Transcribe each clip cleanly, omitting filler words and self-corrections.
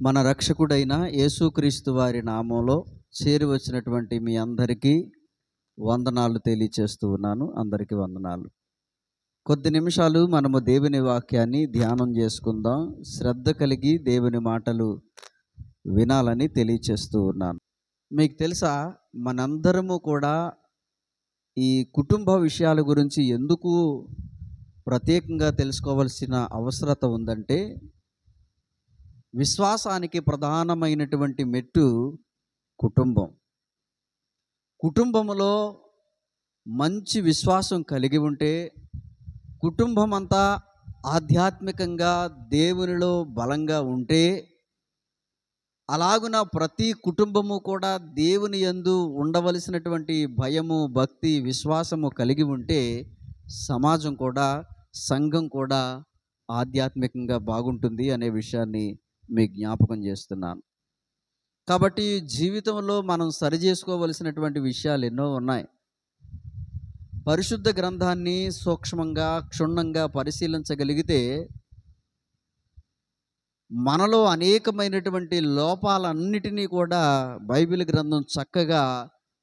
మన రక్షకుడైన యేసుక్రీస్తు వారి నామంలో చేరి వచ్చినటువంటి మీ అందరికీ వందనాలు తెలియచేస్తూ ఉన్నాను. అందరికీ వందనాలు. కొద్ది నిమిషాలు మనము దేవుని వాక్యాన్ని ధ్యానం చేసుకుందాం. శ్రద్ధ కలిగి దేవుని మాటలు వినాలని తెలియచేస్తూ ఉన్నాను. మీకు తెలుసా, మనందరము కూడా ఈ కుటుంబ విషయాల గురించి ఎందుకు ప్రత్యేకంగా తెలుసుకోవాల్సిన అవసరత ఉందంటే, విశ్వాసానికి ప్రధానమైనటువంటి మెట్టు కుటుంబం. కుటుంబంలో మంచి విశ్వాసం కలిగి ఉంటే కుటుంబం అంతా ఆధ్యాత్మికంగా దేవునిలో బలంగా ఉంటే, అలాగున ప్రతి కుటుంబము కూడా దేవుని యందు ఉండవలసినటువంటి భయము, భక్తి, విశ్వాసము కలిగి ఉంటే సమాజం కూడా, సంఘం కూడా ఆధ్యాత్మికంగా బాగుంటుంది అనే విషయాన్ని మీకు జ్ఞాపకం చేస్తున్నాను. కాబట్టి జీవితంలో మనం సరిచేసుకోవలసినటువంటి విషయాలు ఎన్నో ఉన్నాయి. పరిశుద్ధ గ్రంథాన్ని సూక్ష్మంగా, క్షుణ్ణంగా పరిశీలించగలిగితే మనలో అనేకమైనటువంటి లోపాలన్నిటినీ కూడా బైబిల్ గ్రంథం చక్కగా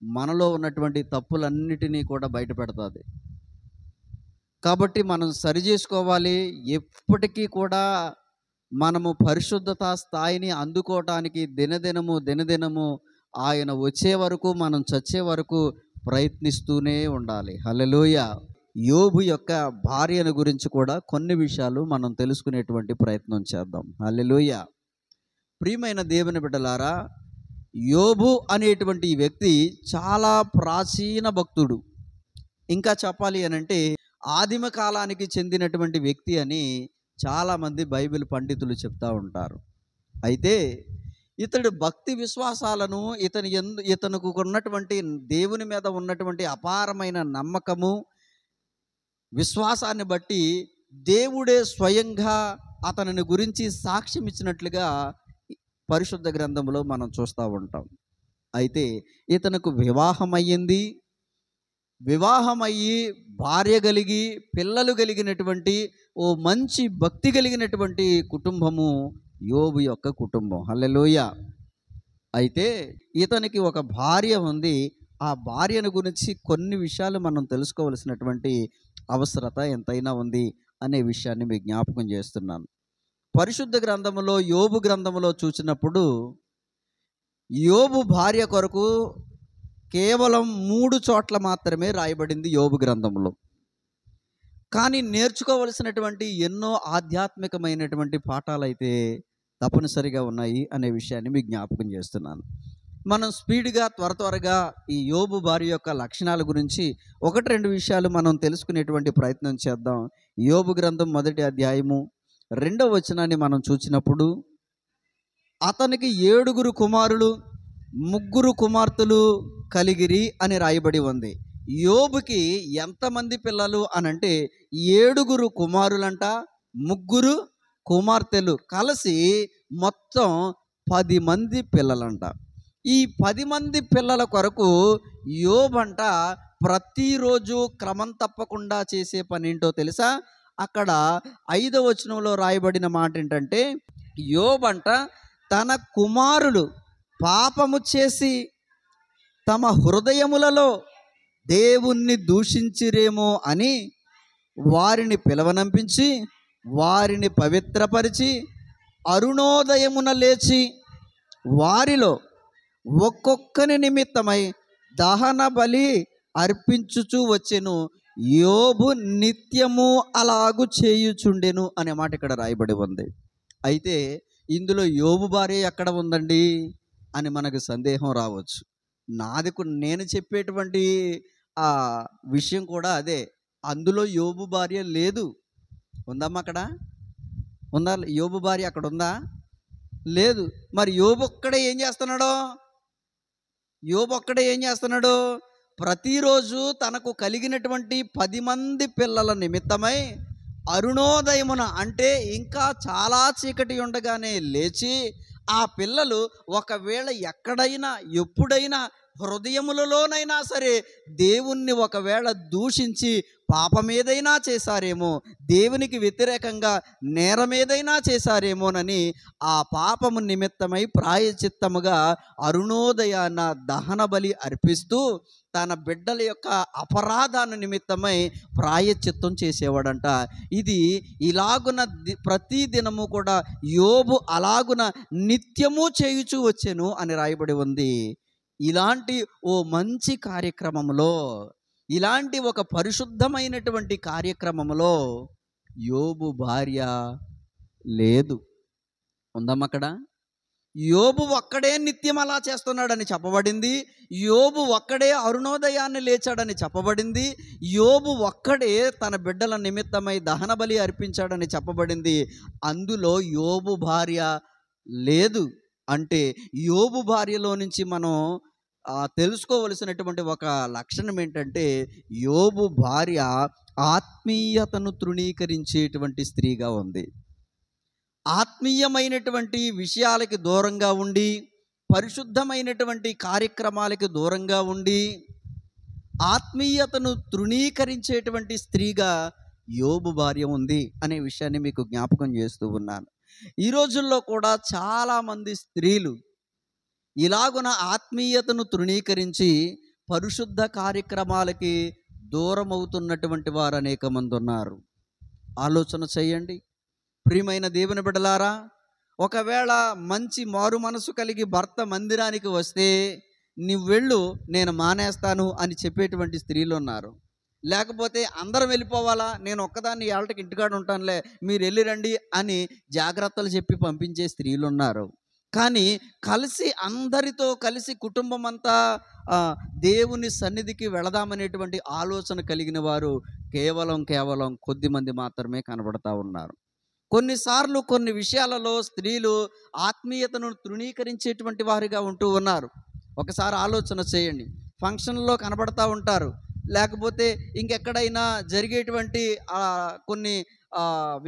మనలో ఉన్నటువంటి తప్పులన్నిటినీ కూడా బయటపెడుతుంది. కాబట్టి మనం సరిచేసుకోవాలి. ఎప్పటికీ కూడా మనము పరిశుద్ధత స్థాయిని అందుకోవటానికి దినదినము ఆయన వచ్చే వరకు, మనం చచ్చే వరకు ప్రయత్నిస్తూనే ఉండాలి. హల్లెలూయా. యోబు యొక్క భార్యను గురించి కూడా కొన్ని విషయాలు మనం తెలుసుకునేటువంటి ప్రయత్నం చేద్దాం. హల్లెలూయా. ప్రియమైన దేవుని బిడ్డలారా, యోబు అనేటువంటి ఈ వ్యక్తి చాలా ప్రాచీన భక్తుడు. ఇంకా చెప్పాలి అనంటే ఆదిమ కాలానికి చెందినటువంటి వ్యక్తి అని చాలామంది బైబిల్ పండితులు చెప్తూ ఉంటారు. అయితే ఇతడు భక్తి విశ్వాసాలను, ఇతనుకు ఉన్నటువంటి దేవుని మీద ఉన్నటువంటి అపారమైన నమ్మకము, విశ్వాసాన్ని బట్టి దేవుడే స్వయంగా అతనిని గురించి సాక్ష్యం ఇచ్చినట్లుగా పరిశుద్ధ గ్రంథంలో మనం చూస్తూ ఉంటాం. అయితే ఇతనుకు వివాహమయ్యి భార్య కలిగి పిల్లలు కలిగినటువంటి ఓ మంచి భక్తి కలిగినటువంటి కుటుంబము యోబు యొక్క కుటుంబం. హల్లెలూయా. అయితే ఇతనికి ఒక భార్య ఉంది. ఆ భార్యను గురించి కొన్ని విషయాలు మనం తెలుసుకోవలసినటువంటి అవసరత ఎంతైనా ఉంది అనే విషయాన్ని మీకు జ్ఞాపకం చేస్తున్నాను. పరిశుద్ధ గ్రంథములో, యోబు గ్రంథములో చూసినప్పుడు యోబు భార్య కొరకు కేవలం 3 చోట్ల మాత్రమే రాయబడింది యోబు గ్రంథంలో. కానీ నేర్చుకోవలసినటువంటి ఎన్నో ఆధ్యాత్మికమైనటువంటి పాఠాలు అయితే తప్పనిసరిగా ఉన్నాయి అనే విషయాన్ని మీకు జ్ఞాపకం చేస్తున్నాను. మనం స్పీడ్గా త్వరగా ఈ యోబు భార్య యొక్క లక్షణాల గురించి 1-2 విషయాలు మనం తెలుసుకునేటువంటి ప్రయత్నం చేద్దాం. యోబు గ్రంథం 1వ అధ్యాయము 2వ వచనాన్ని మనం చూసినప్పుడు, అతనికి 7 కుమారులు 3 కుమార్తెలు కలిగిరి అని రాయబడి ఉంది. యోబుకి ఎంతమంది పిల్లలు అనంటే 7 కుమారులంట, 3 కుమార్తెలు కలిసి మొత్తం 10 మంది పిల్లలంట. ఈ 10 మంది పిల్లల కొరకు యోబంట ప్రతిరోజు క్రమం తప్పకుండా చేసే పని ఏంటో తెలుసా? అక్కడ 5వ వచనంలో రాయబడిన మాట ఏంటంటే, యోబంట తన కుమారులు పాపము చేసి తమ హృదయములలో దేవుణ్ణి దూషించిరేమో అని వారిని పిలవనంపించి వారిని పవిత్రపరిచి అరుణోదయమున లేచి వారిలో ఒక్కొక్కని నిమిత్తమై దహన బలి అర్పించుచూ వచ్చెను. యోబు నిత్యము అలాగు చేయుచుండెను అనే మాట ఇక్కడ రాయబడి ఉంది. అయితే ఇందులో యోబు భార్య ఎక్కడ ఉందండి అని మనకు సందేహం రావచ్చు. నేను చెప్పేటువంటి ఆ విషయం కూడా అదే. అందులో యోబు భార్య లేదు. ఉందమ్మా? అక్కడ ఉందా? యోబు భార్య అక్కడ ఉందా? లేదు. మరి యోబు ఒక్కడే ఏం చేస్తున్నాడు? ప్రతిరోజు తనకు కలిగినటువంటి 10 మంది పిల్లల నిమిత్తమై అరుణోదయమున, అంటే ఇంకా చాలా చీకటి ఉండగానే లేచి, ఆ పిల్లలు ఒకవేళ ఎక్కడైనా ఎప్పుడైనా హృదయములలోనైనా సరే దేవుణ్ణి ఒకవేళ దూషించి పాపమేదైనా చేశారేమో, దేవునికి వ్యతిరేకంగా నేరమేదైనా చేశారేమోనని ఆ పాపము నిమిత్తమై ప్రాయశ్చిత్తముగా అరుణోదయాన దహన బలి అర్పిస్తూ తన బిడ్డల యొక్క అపరాధాల నిమిత్తమై ప్రాయశ్చిత్తం చేసేవాడంట. ఇది ఇలాగున ప్రతి దినము కూడా యోబు అలాగున నిత్యము చేయుచూ వచ్చెను అని రాయబడి ఉంది. ఇలాంటి ఓ మంచి కార్యక్రమంలో, ఇలాంటి ఒక పరిశుద్ధమైనటువంటి కార్యక్రమంలో యోబు భార్య లేదు. ఉందమ్మా అక్కడ? యోబు ఒక్కడే నిత్యం అలా చేస్తున్నాడని చెప్పబడింది. యోబు ఒక్కడే అరుణోదయాన్ని లేచాడని చెప్పబడింది. యోబు ఒక్కడే తన బిడ్డల నిమిత్తమై దహన బలి అర్పించాడని చెప్పబడింది. అందులో యోబు భార్య లేదు. అంటే యోబు భార్యలో నుంచి మనం తెలుసుకోవలసినటువంటి ఒక లక్షణం ఏంటంటే, యోబు భార్య ఆత్మీయతను తృణీకరించేటువంటి స్త్రీగా ఉంది. ఆత్మీయమైనటువంటి విషయాలకి దూరంగా ఉండి, పరిశుద్ధమైనటువంటి కార్యక్రమాలకి దూరంగా ఉండి, ఆత్మీయతను తృణీకరించేటువంటి స్త్రీగా యోబు భార్య ఉంది అనే విషయాన్ని మీకు జ్ఞాపకం చేస్తూ ఉన్నాను. ఈ రోజుల్లో కూడా చాలామంది స్త్రీలు ఇలాగున ఆత్మీయతను తృణీకరించి పరిశుద్ధ కార్యక్రమాలకి దూరం అవుతున్నటువంటి వారు అనేక మంది ఉన్నారు. ఆలోచన చేయండి ప్రియమైన దేవుని బిడ్డలారా. ఒకవేళ మంచి మారు మనసు కలిగి భర్త మందిరానికి వస్తే నువ్వు వెళ్ళు, నేను మానేస్తాను అని చెప్పేటువంటి స్త్రీలు ఉన్నారు. లేకపోతే అందరం వెళ్ళిపోవాలా, నేను ఒక్కదాన్ని ఏళ్ళకి ఇంటికాడ ఉంటానులే, మీరు వెళ్ళిరండి అని జాగ్రత్తలు చెప్పి పంపించే స్త్రీలు ఉన్నారు. కానీ కలిసి అందరితో కలిసి కుటుంబం అంతా దేవుని సన్నిధికి వెళదామనేటువంటి ఆలోచన కలిగిన వారు కేవలం కొద్దిమంది మాత్రమే కనబడతా ఉన్నారు. కొన్నిసార్లు కొన్ని విషయాలలో స్త్రీలు ఆత్మీయతను తృణీకరించేటువంటి వారిగా ఉంటూ ఉన్నారు. ఒకసారి ఆలోచన చేయండి. ఫంక్షన్లో కనబడతా ఉంటారు, లేకపోతే ఇంకెక్కడైనా జరిగేటువంటి కొన్ని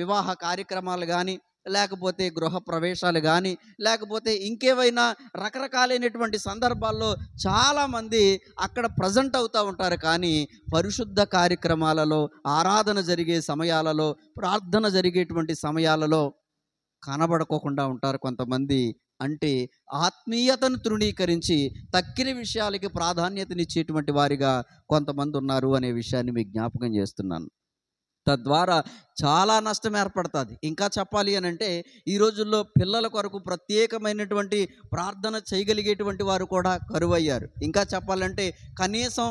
వివాహ కార్యక్రమాలు కానీ, లేకపోతే గృహ ప్రవేశాలు కానీ, లేకపోతే ఇంకేవైనా రకరకాలైనటువంటి సందర్భాల్లో చాలామంది అక్కడ ప్రజెంట్ అవుతూ ఉంటారు. కానీ పరిశుద్ధ కార్యక్రమాలలో, ఆరాధన జరిగే సమయాలలో, ప్రార్థన జరిగేటువంటి సమయాలలో కనబడుకోకుండా ఉంటారు కొంతమంది. అంటే ఆత్మీయతను తృణీకరించి తక్కిన విషయాలకి ప్రాధాన్యతనిచ్చేటువంటి వారిగా కొంతమంది ఉన్నారు అనే విషయాన్ని మీకు జ్ఞాపకం చేస్తున్నాను. తద్వారా చాలా నష్టం ఏర్పడుతుంది. ఇంకా చెప్పాలి అని అంటే, ఈ రోజుల్లో పిల్లల కొరకు ప్రత్యేకమైనటువంటి ప్రార్థన చేయగలిగేటువంటి వారు కూడా కరువయ్యారు. ఇంకా చెప్పాలంటే కనీసం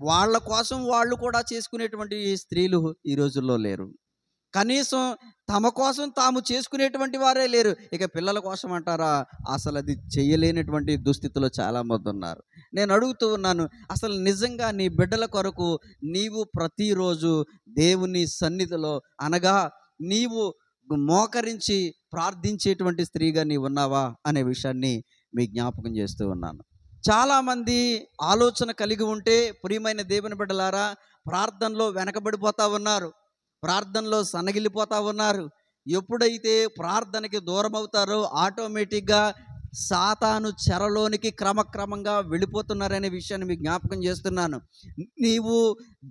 వాళ్ళ కోసం వాళ్ళు కూడా చేసుకునేటువంటి స్త్రీలు ఈ రోజుల్లో లేరు. కనీసం తమ కోసం తాము చేసుకునేటువంటి వారే లేరు. ఇక పిల్లల కోసం అంటారా, అసలు అది చేయలేనటువంటి దుస్థితిలో చాలామంది ఉన్నారు. నేను అడుగుతూ ఉన్నాను, అసలు నిజంగా నీ బిడ్డల కొరకు నీవు ప్రతిరోజు దేవుని సన్నిధిలో అనగా నీవు మోకరించి ప్రార్థించేటువంటి స్త్రీగా నీవు ఉన్నావా అనే విషయాన్ని మీ జ్ఞాపకం చేస్తూ ఉన్నాను. చాలామంది ఆలోచన కలిగి ఉంటే ప్రియమైన దేవుని బిడ్డలారా, ప్రార్థనలో వెనకబడిపోతూ ఉన్నారు, ప్రార్థనలో సన్నగిల్లిపోతూ ఉన్నారు. ఎప్పుడైతే ప్రార్థనకి దూరం అవుతారో ఆటోమేటిక్గా సాతాను చెరలోనికి క్రమక్రమంగా వెళ్ళిపోతున్నారనే విషయాన్ని మీకు జ్ఞాపకం చేస్తున్నాను. నీవు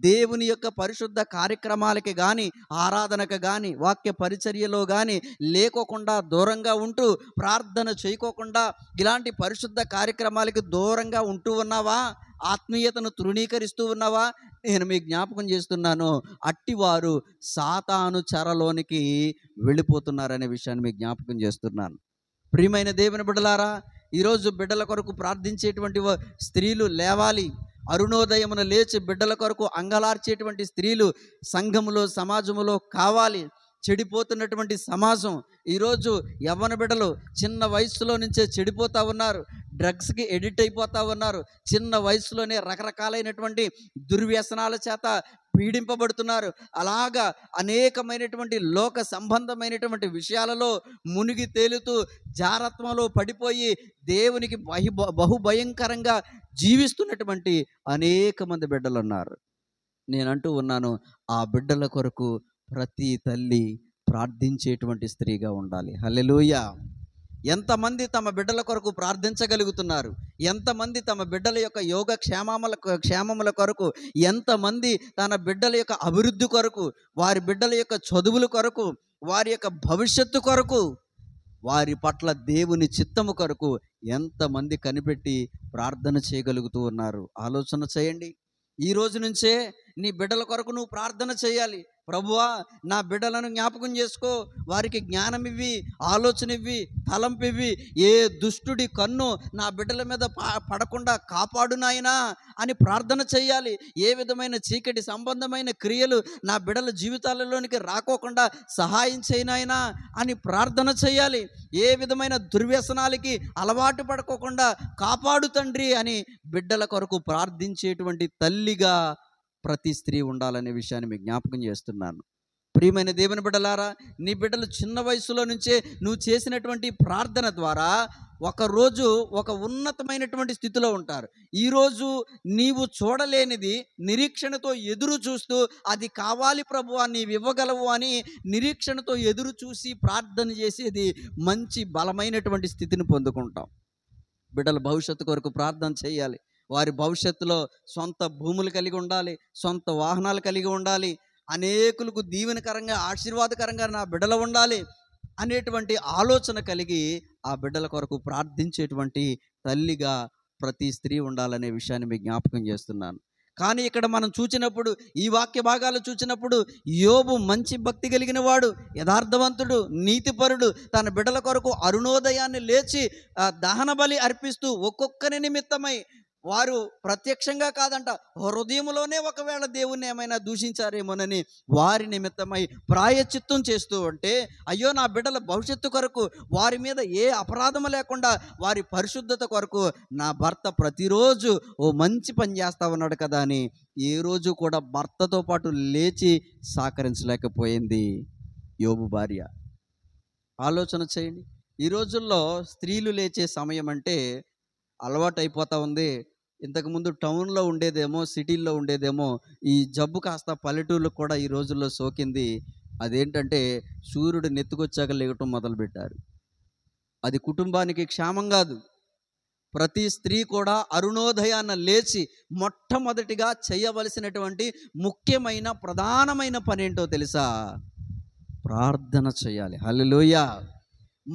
దేవుని యొక్క పరిశుద్ధ కార్యక్రమాలకి కానీ, ఆరాధనకు కానీ, వాక్య పరిచర్యలో కానీ లేకోకుండా దూరంగా ఉంటూ, ప్రార్థన చేయకోకుండా ఇలాంటి పరిశుద్ధ కార్యక్రమాలకి దూరంగా ఉంటూ ఉన్నావా? ఆత్మీయతను తృణీకరిస్తూ ఉన్నావా? నేను మీకు జ్ఞాపకం చేస్తున్నాను, అట్టివారు సాతాను చెరలోనికి వెళ్ళిపోతున్నారనే విషయాన్ని మీకు జ్ఞాపకం చేస్తున్నాను. ప్రియమైన దేవుని బిడ్డలారా, ఈరోజు బిడ్డల కొరకు ప్రార్థించేటువంటి స్త్రీలు లేవాలి. అరుణోదయమున లేచి బిడ్డల కొరకు అంగలార్చేటువంటి స్త్రీలు సంఘములో, సమాజములో కావాలి. చెడిపోతున్నటువంటి సమాజం ఈరోజు యవ్వన బిడ్డలు చిన్న వయసులో నుంచే చెడిపోతూ ఉన్నారు, డ్రగ్స్కి ఎడిక్ట్ అయిపోతూ ఉన్నారు. చిన్న వయసులోనే రకరకాలైనటువంటి దుర్వ్యసనాల చేత పీడింపబడుతున్నారు. అలాగా అనేకమైనటువంటి లోక సంబంధమైనటువంటి విషయాలలో మునిగి తేలుతూ జారత్వంలో పడిపోయి దేవునికి బహుభయంకరంగా జీవిస్తున్నటువంటి అనేక మంది బిడ్డలు ఉన్నారు. నేనంటూ ఉన్నాను, ఆ బిడ్డల కొరకు ప్రతి తల్లి ప్రార్థించేటువంటి స్త్రీగా ఉండాలి. హల్లెలూయా. ఎంతమంది తమ బిడ్డల కొరకు ప్రార్థించగలుగుతున్నారు? ఎంతమంది తమ బిడ్డల యొక్క క్షేమముల కొరకు, ఎంతమంది తన బిడ్డల యొక్క అభివృద్ధి కొరకు, వారి బిడ్డల యొక్క చదువుల కొరకు, వారి యొక్క భవిష్యత్తు కొరకు, వారి పట్ల దేవుని చిత్తము కొరకు ఎంతమంది కనిపెట్టి ప్రార్థన చేయగలుగుతూ ఉన్నారు? ఆలోచన చేయండి. ఈ రోజు నుంచే నీ బిడ్డల కొరకు నువ్వు ప్రార్థన చేయాలి. ప్రభువా, నా బిడ్డలను జ్ఞాపకం చేసుకో, వారికి జ్ఞానం ఇవ్వి, ఆలోచన ఇవ్వి, తలంపు ఇవ్వి, ఏ దుష్టుడి కన్ను నా బిడ్డల మీద పడకుండా కాపాడు నాయనా అని ప్రార్థన చేయాలి. ఏ విధమైన చీకటి సంబంధమైన క్రియలు నా బిడ్డల జీవితాలలోనికి రాకోకుండా సహాయం చేయనాయనా అని ప్రార్థన చేయాలి. ఏ విధమైన దుర్వ్యసనాలకి అలవాటు పడుకోకుండా కాపాడు తండ్రి అని బిడ్డల కొరకు ప్రార్థించేటువంటి తల్లిగా ప్రతి స్త్రీ ఉండాలనే విషయాన్ని మీకు జ్ఞాపకం చేస్తున్నాను. ప్రియమైన దేవుని బిడ్డలారా, నీ బిడ్డలు చిన్న వయసులో నుంచే నువ్వు చేసినటువంటి ప్రార్థన ద్వారా ఒకరోజు ఒక ఉన్నతమైనటువంటి స్థితిలో ఉంటారు. ఈరోజు నీవు చూడలేనిది నిరీక్షణతో ఎదురు చూస్తూ, అది కావాలి ప్రభువా నీవు ఇవ్వగలవు అని నిరీక్షణతో ఎదురు చూసి ప్రార్థన చేసేది మంచి బలమైనటువంటి స్థితిని పొందుకుంటాం. బిడ్డల భవిష్యత్తు కొరకు ప్రార్థన చేయాలి. వారి భవిష్యత్తులో సొంత భూములు కలిగి ఉండాలి, సొంత వాహనాలు కలిగి ఉండాలి, అనేకులకు దీవెనకరంగా ఆశీర్వాదకరంగా నా బిడ్డలు ఉండాలి అనేటువంటి ఆలోచన కలిగి ఆ బిడ్డల కొరకు ప్రార్థించేటువంటి తల్లిగా ప్రతి స్త్రీ ఉండాలనే విషయాన్ని మీకు జ్ఞాపకం చేస్తున్నాను. కానీ ఇక్కడ మనం చూచినప్పుడు, ఈ వాక్య భాగాలు చూచినప్పుడు, యోబు మంచి భక్తి కలిగిన వాడు, యథార్థవంతుడు, నీతిపరుడు, తన బిడ్డల కొరకు అరుణోదయాన్ని లేచి దహన బలి అర్పిస్తూ ఒక్కొక్కరి నిమిత్తమై, వారు ప్రత్యక్షంగా కాదంట, హృదయంలోనే ఒకవేళ దేవుణ్ణి ఏమైనా దూషించారేమోనని వారి నిమిత్తమై ప్రాయశ్చిత్తం చేస్తూ ఉంటే, అయ్యో నా బిడ్డల భవిష్యత్తు కొరకు, వారి మీద ఏ అపరాధము లేకుండా వారి పరిశుద్ధత కొరకు నా భర్త ప్రతిరోజు ఓ మంచి పని చేస్తా ఉన్నాడు కదా అని ఏ రోజు కూడా భర్తతో పాటు లేచి సహకరించలేకపోయింది యోబు భార్య. ఆలోచన చేయండి. ఈ రోజుల్లో స్త్రీలు లేచే సమయం అంటే అలవాటు అయిపోతూ ఉంది. ఇంతకుముందు టౌన్లో ఉండేదేమో, సిటీల్లో ఉండేదేమో, ఈ జబ్బు కాస్త పల్లెటూళ్ళకు కూడా ఈ రోజుల్లో సోకింది. అదేంటంటే సూర్యుడు నెత్తుకొచ్చాక లేవటం మొదలుపెట్టారు. అది కుటుంబానికి క్షేమం కాదు. ప్రతి స్త్రీ కూడా అరుణోదయాన్న లేచి మొట్టమొదటిగా చేయవలసినటువంటి ముఖ్యమైన ప్రధానమైన పని ఏంటో తెలుసా? ప్రార్థన చేయాలి. హల్లెలూయా.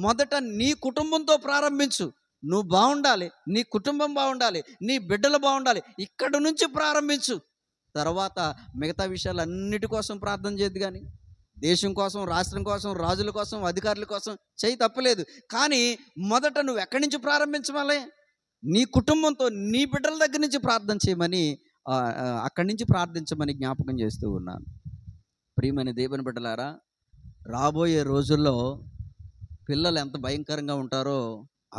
మొదట నీ కుటుంబంతో ప్రారంభించు. నువ్వు బాగుండాలి, నీ కుటుంబం బాగుండాలి, నీ బిడ్డలు బాగుండాలి, ఇక్కడ నుంచి ప్రారంభించు. తర్వాత మిగతా విషయాలన్నిటి కోసం ప్రార్థన చేయద్దు. కానీ దేశం కోసం, రాష్ట్రం కోసం, రాజుల కోసం, అధికారుల కోసం చేయి, తప్పలేదు. కానీ మొదట నువ్వు ఎక్కడి నుంచి ప్రారంభించవాలి? నీ కుటుంబంతో, నీ బిడ్డల దగ్గర నుంచి ప్రార్థన చేయమని, అక్కడి నుంచి ప్రార్థించమని జ్ఞాపకం చేస్తూ ఉన్నాను. ప్రియమైన దేవుని బిడ్డలారా, రాబోయే రోజుల్లో పిల్లలు ఎంత భయంకరంగా ఉంటారో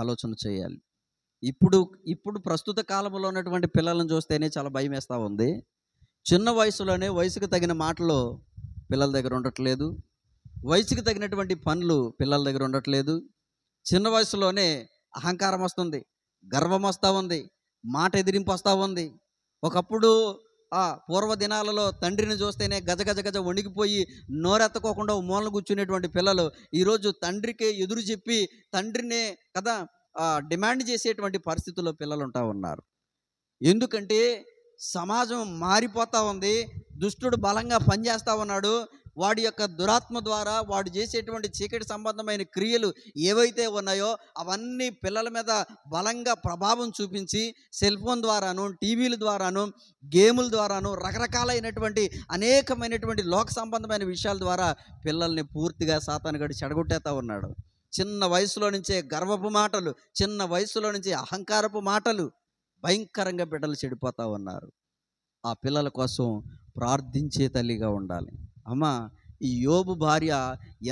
ఆలోచన చేయాలి. ఇప్పుడు ప్రస్తుత కాలంలో ఉన్నటువంటి పిల్లలను చూస్తేనే చాలా భయం వేస్తూ ఉంది. చిన్న వయసులోనే వయసుకు తగిన మాటలు పిల్లల దగ్గర ఉండట్లేదు, వయసుకు తగినటువంటి పనులు పిల్లల దగ్గర ఉండట్లేదు. చిన్న వయసులోనే అహంకారం వస్తుంది, గర్వం వస్తూ ఉంది, మాట ఎదిరింపు వస్తూ ఉంది. ఒకప్పుడు పూర్వ దినాలలో తండ్రిని చూస్తేనే గజ గజ గజ వణికిపోయి నోరెత్తకోకుండా మూలన కూర్చునేటువంటి పిల్లలు ఈరోజు తండ్రికి ఎదురు చెప్పి తండ్రినే కదా డిమాండ్ చేసేటువంటి పరిస్థితుల్లో పిల్లలు ఉంటా ఉన్నారు. ఎందుకంటే సమాజం మారిపోతూ ఉంది, దుష్టుడు బలంగా పనిచేస్తూ ఉన్నాడు. వాడి యొక్క దురాత్మ ద్వారా వాడు చేసేటువంటి చీకటి సంబంధమైన క్రియలు ఏవైతే ఉన్నాయో అవన్నీ పిల్లల మీద బలంగా ప్రభావం చూపించి సెల్ ఫోన్ ద్వారాను, టీవీల ద్వారాను, గేముల ద్వారాను, రకరకాలైనటువంటి అనేకమైనటువంటి లోక సంబంధమైన విషయాల ద్వారా పిల్లల్ని పూర్తిగా సాతానుగాడు చెడగొట్టేస్తూ ఉన్నాడు. చిన్న వయసులో నుంచే గర్వపు మాటలు, చిన్న వయసులో నుంచే అహంకారపు మాటలు, భయంకరంగా బిడ్డలు చెడిపోతూ ఉన్నారు. ఆ పిల్లల కోసం ప్రార్థించే తల్లిగా ఉండాలి. అమ్మ, ఈ యోబు భార్య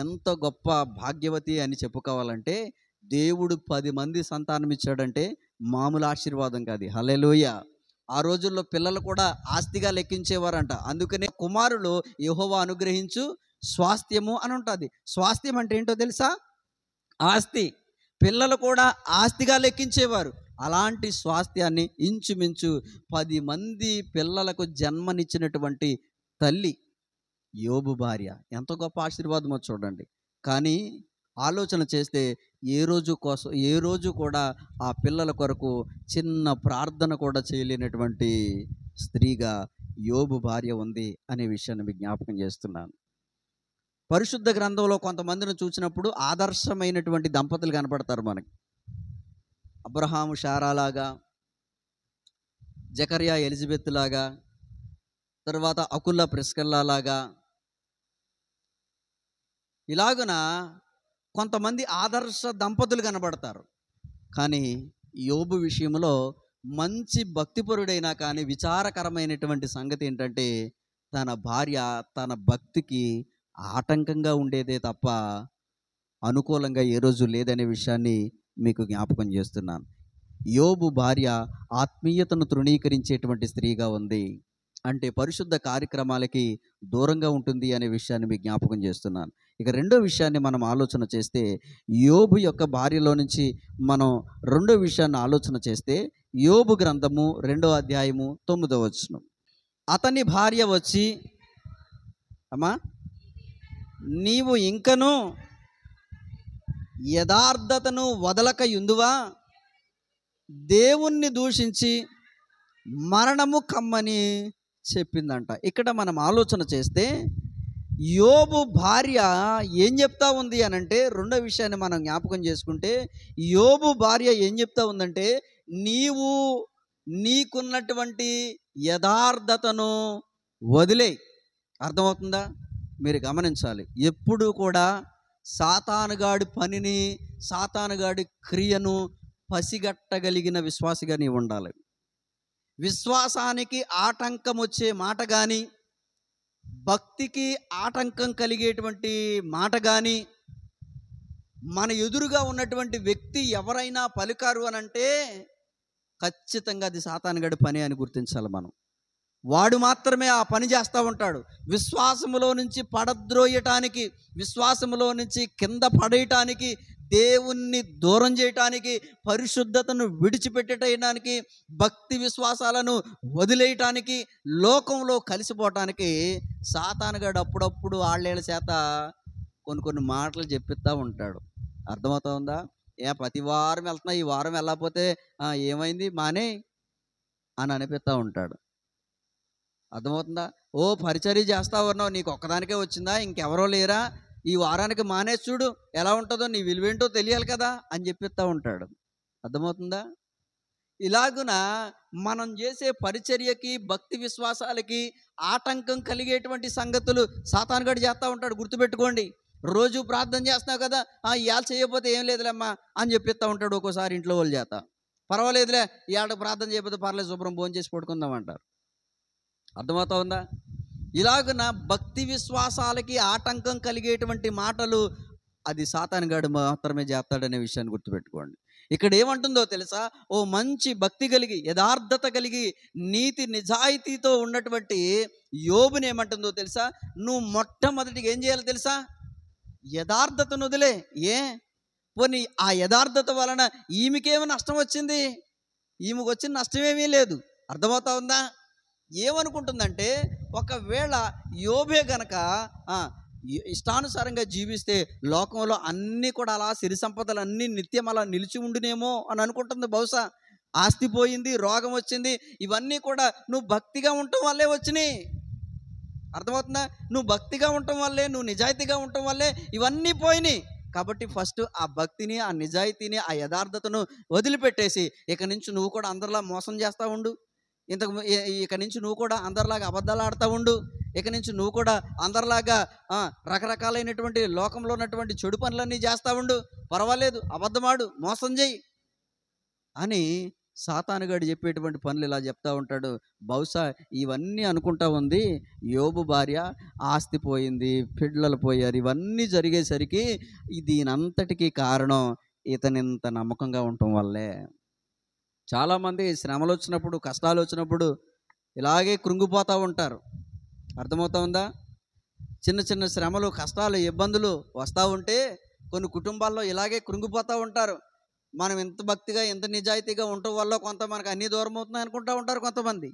ఎంత గొప్ప భాగ్యవతి అని చెప్పుకోవాలంటే, దేవుడు 10 మంది సంతానం ఇచ్చాడంటే మామూలు ఆశీర్వాదం కాదు. హల్లెలూయా. ఆ రోజుల్లో పిల్లలు కూడా ఆస్తిగా లెక్కించేవారంట. అందుకనే కుమారులు యెహోవా అనుగ్రహించు స్వాస్థ్యము అని ఉంటుంది. స్వాస్థ్యం అంటే ఏంటో తెలుసా? ఆస్తి. పిల్లలు కూడా ఆస్తిగా లెక్కించేవారు. అలాంటి స్వాస్థ్యాన్ని ఇంచుమించు 10 మంది పిల్లలకు జన్మనిచ్చినటువంటి తల్లి యోబు భార్య. ఎంత గొప్ప ఆశీర్వాదమో చూడండి. కానీ ఆలోచన చేస్తే ఏ రోజు కూడా ఆ పిల్లల కొరకు చిన్న ప్రార్థన కూడా చేయలేనటువంటి స్త్రీగా యోబు భార్య ఉంది అనే విషయాన్ని మీకు జ్ఞాపకం చేస్తున్నాను. పరిశుద్ధ గ్రంథంలో కొంతమందిని చూసినప్పుడు ఆదర్శమైనటువంటి దంపతులు కనపడతారు మనకి. అబ్రహాము శారాలాగా, జకర్యా ఎలిజబెత్ లాగా, తర్వాత అకుల్లా ప్రిస్కల్లా లాగా, ఇలాగున కొంతమంది ఆదర్శ దంపతులు కనబడతారు. కానీ యోబు విషయంలో మంచి భక్తిపరుడైనా కానీ విచారకరమైనటువంటి సంగతి ఏంటంటే, తన భార్య తన భక్తికి ఆటంకంగా ఉండేదే తప్ప అనుకూలంగా ఏ రోజు లేదనే విషయాన్ని మీకు జ్ఞాపకం చేస్తున్నాను. యోబు భార్య ఆత్మీయతను తృణీకరించేటువంటి స్త్రీగా ఉంది అంటే పరిశుద్ధ కార్యక్రమాలకి దూరంగా ఉంటుంది అనే విషయాన్ని మీకు జ్ఞాపకం చేస్తున్నాను. ఇక రెండో విషయాన్ని మనం ఆలోచన చేస్తే, యోబు యొక్క భార్యలో నుంచి మనం రెండో విషయాన్ని ఆలోచన చేస్తే, యోబు గ్రంథము 2వ అధ్యాయము 9వ వచనం. అతని భార్య వచ్చి, అమ్మా నీవు ఇంకను యథార్థతను వదలక యుందువా, దేవుణ్ణి దూషించి మరణము కమ్మని చెప్పిందంట. ఇక్కడ మనం ఆలోచన చేస్తే యోబు భార్య ఏం చెప్తా ఉంది అనంటే, రెండో విషయాన్ని మనం జ్ఞాపకం చేసుకుంటే, యోబు భార్య ఏం చెప్తా ఉందంటే, నీకున్నటువంటి యథార్థతను వదిలే. అర్థమవుతుందా? మీరు గమనించాలి. ఎప్పుడు కూడా సాతానుగాడి పనిని, సాతానుగాడి క్రియను పసిగట్టగలిగిన విశ్వాసిగా నీవు ఉండాలి. విశ్వాసానికి ఆటంకం వచ్చే మాట కానీ, భక్తికి ఆటంకం కలిగేటువంటి మాట కానీ, మన ఎదురుగా ఉన్నటువంటి వ్యక్తి ఎవరైనా పలికారు అనంటే ఖచ్చితంగా అది సాతానుగాడి పని అని గుర్తించాలి మనం. వాడు మాత్రమే ఆ పని చేస్తూ ఉంటాడు. విశ్వాసములో నుంచి పడద్రోయటానికి, విశ్వాసములో నుంచి కింద పడేయటానికి, దేవుణ్ణి దూరం చేయటానికి, పరిశుద్ధతను విడిచిపెట్టేయడానికి, భక్తి విశ్వాసాలను వదిలేయటానికి, లోకంలో కలిసిపోవటానికి సాతానుగాడు అప్పుడప్పుడు ఆళ్ళేళ్ళ చేత కొన్ని మాటలు చెప్పిస్తూ ఉంటాడు. అర్థమవుతా ఉందా? ప్రతి వారం వెళ్తున్నా, ఈ వారం వెళ్ళకపోతే ఏమైంది మానే అని అనిపిస్తూ ఉంటాడు. అర్థమవుతుందా? పరిచర్య చేస్తా ఉన్నావు, నీకు ఒక్కదానికే వచ్చిందా, ఇంకెవరో లేరా, ఈ వారానికి మానేసి చూడు ఎలా ఉంటుందో, నీ విలువేంటో తెలియాలి కదా అని చెప్పిస్తూ ఉంటాడు. అర్థమవుతుందా? ఇలాగున మనం చేసే పరిచర్యకి, భక్తి విశ్వాసాలకి ఆటంకం కలిగేటువంటి సంగతులు సాతానుగాడు చేస్తూ ఉంటాడు. గుర్తుపెట్టుకోండి. రోజు ప్రార్థన చేస్తున్నావు కదా, ఇవాళ చేయకపోతే ఏం లేదులేమ్మా అని చెప్పిస్తూ ఉంటాడు. ఒక్కోసారి ఇంట్లో వాళ్ళు చేత, పర్వాలేదులే ఇవాళ ప్రార్థన చేయకపోతే పర్లేదు, శుభ్రం భోజనం చేసి పడుకుందాం అంటారు. అర్థమవుతా ఉందా? ఇలాగున భక్తి విశ్వాసాలకి ఆటంకం కలిగేటువంటి మాటలు అది సాతానుగాడు మాత్రమే చేస్తాడనే విషయాన్ని గుర్తుపెట్టుకోండి. ఇక్కడ ఏమంటుందో తెలుసా? మంచి భక్తి కలిగి, యథార్థత కలిగి, నీతి నిజాయితీతో ఉన్నటువంటి యోబుని ఏమంటుందో తెలుసా? నువ్వు మొట్టమొదటిగా ఏం చేయాలో తెలుసా? యథార్థతను వదిలే. పోనీ ఆ యథార్థత వలన ఈమెకేమో నష్టం వచ్చింది? ఈమెకు వచ్చిన నష్టమేమీ లేదు. అర్థమవుతా ఉందా? ఏమనుకుంటుందంటే, ఒకవేళ యోబే గనక ఇష్టానుసారంగా జీవిస్తే లోకంలో అన్నీ కూడా అలా సిరి సంపదలు అన్నీ నిత్యం అలా నిలిచి ఉండునేమో అని అనుకుంటుంది. బహుశా ఆస్తి పోయింది, రోగం వచ్చింది, ఇవన్నీ కూడా నువ్వు భక్తిగా ఉండటం వల్లే వచ్చినాయి. అర్థమవుతుందా? నువ్వు భక్తిగా ఉండటం వల్లే, నువ్వు నిజాయితీగా ఉండటం వల్లే ఇవన్నీ పోయినాయి. కాబట్టి ఫస్ట్ ఆ భక్తిని, ఆ నిజాయితీని, ఆ యథార్థతను వదిలిపెట్టేసి ఇక నుంచి నువ్వు కూడా అందరిలా మోసం చేస్తూ ఉండు. ఇక నుంచి నువ్వు కూడా అందరిలాగా అబద్ధాలు ఆడుతూ ఉండు. ఇక నుంచి నువ్వు కూడా అందరిలాగా రకరకాలైనటువంటి లోకంలో ఉన్నటువంటి చెడు పనులన్నీ చేస్తూ ఉండు. పర్వాలేదు, అబద్ధమాడు, మోసం చేయి అని సాతానుగాడు చెప్పేటువంటి పనులు ఇలా చెప్తా ఉంటాడు. బహుశా ఇవన్నీ అనుకుంటా ఉంది యోబు భార్య. ఆస్తి పోయింది, పిల్లలు పోయారు, ఇవన్నీ జరిగేసరికి దీనంతటికీ కారణం ఇతనింత నమ్మకంగా ఉండటం వల్లే. చాలామంది శ్రమలు వచ్చినప్పుడు, కష్టాలు వచ్చినప్పుడు ఇలాగే కృంగిపోతూ ఉంటారు. అర్థమవుతా ఉందా? చిన్న చిన్న శ్రమలు, కష్టాలు, ఇబ్బందులు వస్తూ ఉంటే కొన్ని కుటుంబాల్లో ఇలాగే కృంగిపోతూ ఉంటారు. మనం ఎంత భక్తిగా, ఎంత నిజాయితీగా ఉండటం వల్ల కొంత మనకు అన్నీ దూరం అవుతున్నాయి అనుకుంటూ ఉంటారు కొంతమంది.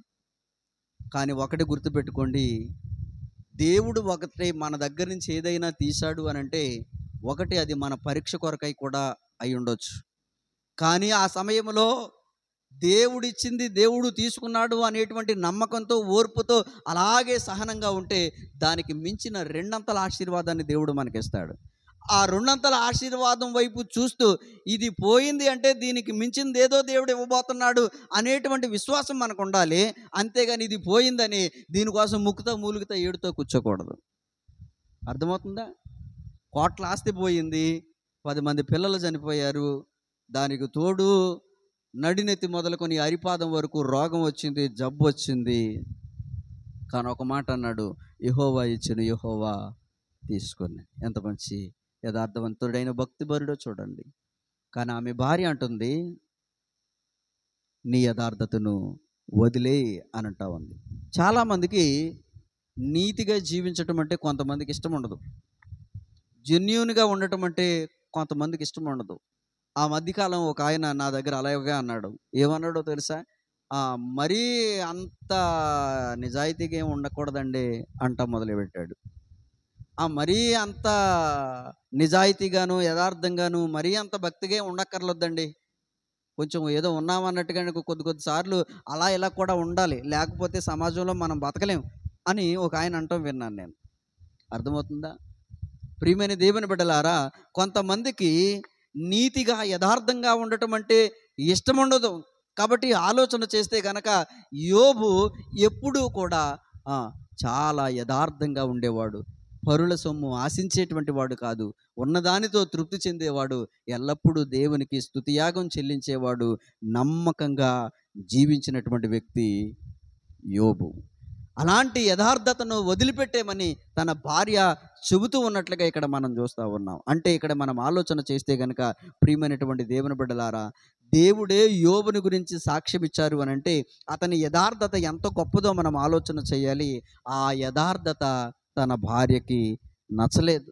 కానీ ఒకటి గుర్తుపెట్టుకోండి, దేవుడు ఒకటి మన దగ్గర నుంచి ఏదైనా తీశాడు అని అంటే ఒకటి అది మన పరీక్ష కొరకై కూడా అయి ఉండొచ్చు. కానీ ఆ సమయంలో దేవుడిచ్చింది దేవుడు తీసుకున్నాడు అనేటువంటి నమ్మకంతో, ఓర్పుతో అలాగే సహనంగా ఉంటే దానికి మించిన రెండంతల ఆశీర్వాదాన్ని దేవుడు మనకిస్తాడు. ఆ రెండంతల ఆశీర్వాదం వైపు చూస్తూ ఇది పోయింది అంటే దీనికి మించింది ఏదో దేవుడు ఇవ్వబోతున్నాడు అనేటువంటి విశ్వాసం మనకు ఉండాలి. అంతేగాని ఇది పోయిందని దీనికోసం ముక్కుతో మూలుగుతో ఏడుతో కూర్చోకూడదు. అర్థమవుతుందా? కోట్ల ఆస్తి పోయింది, 10 మంది పిల్లలు చనిపోయారు, దానికి తోడు నడినెత్తి మొదలుకొని అరిపాదం వరకు రోగం వచ్చింది, జబ్బు వచ్చింది. కానీ ఒక మాట అన్నాడు, యెహోవా ఇచ్చిన యెహోవా తీసుకొని. ఎంత మంచి యథార్థవంతుడైన భక్తిపరుడో చూడండి. కానీ ఆమె భార్య అంటుంది, నీ యథార్థతను వదిలే అని అంటా ఉంది. చాలామందికి నీతిగా జీవించటం అంటే కొంతమందికి ఇష్టం ఉండదు. జెన్యూన్గా ఉండటం అంటే కొంతమందికి ఇష్టం ఉండదు. ఆ మధ్యకాలం ఒక ఆయన నా దగ్గర అలాగే అన్నాడు. ఏమన్నాడో తెలుసా? మరీ అంత నిజాయితీగా ఏమి ఉండకూడదండి అంట మొదలుపెట్టాడు. మరీ అంత నిజాయితీగాను యథార్థంగాను మరీ అంత భక్తిగా ఉండక్కర్లేదండి. కొంచెం ఏదో ఉన్నామన్నట్టుగానే కొద్ది సార్లు అలా ఇలా కూడా ఉండాలి, లేకపోతే సమాజంలో మనం బతకలేం అని ఒక ఆయన అంటాం విన్నాను నేను. అర్థమవుతుందా? ప్రియమైన దేవుని బిడ్డలారా, కొంతమందికి నీతిగా యథార్థంగా ఉండటం అంటే ఇష్టం ఉండదు. కాబట్టి ఆలోచన చేస్తే కనుక యోబు ఎప్పుడూ కూడా చాలా యథార్థంగా ఉండేవాడు. పరుల సొమ్ము ఆశించేటువంటి వాడు కాదు. ఉన్నదానితో తృప్తి చెందేవాడు. ఎల్లప్పుడూ దేవునికి స్తుతియాగం చెల్లించేవాడు. నమ్మకంగా జీవించినటువంటి వ్యక్తి యోబు. అలాంటి యథార్థతను వదిలిపెట్టేమని తన భార్య చెబుతూ ఉన్నట్లుగా ఇక్కడ మనం చూస్తూ ఉన్నాం. అంటే ఇక్కడ మనం ఆలోచన చేస్తే కనుక ప్రియమైనటువంటి దేవుని బిడ్డలారా, దేవుడే యోబుని గురించి సాక్ష్యం ఇచ్చారు అని అంటే అతని యథార్థత ఎంత గొప్పదో మనం ఆలోచన చేయాలి. ఆ యథార్థత తన భార్యకి నచ్చలేదు.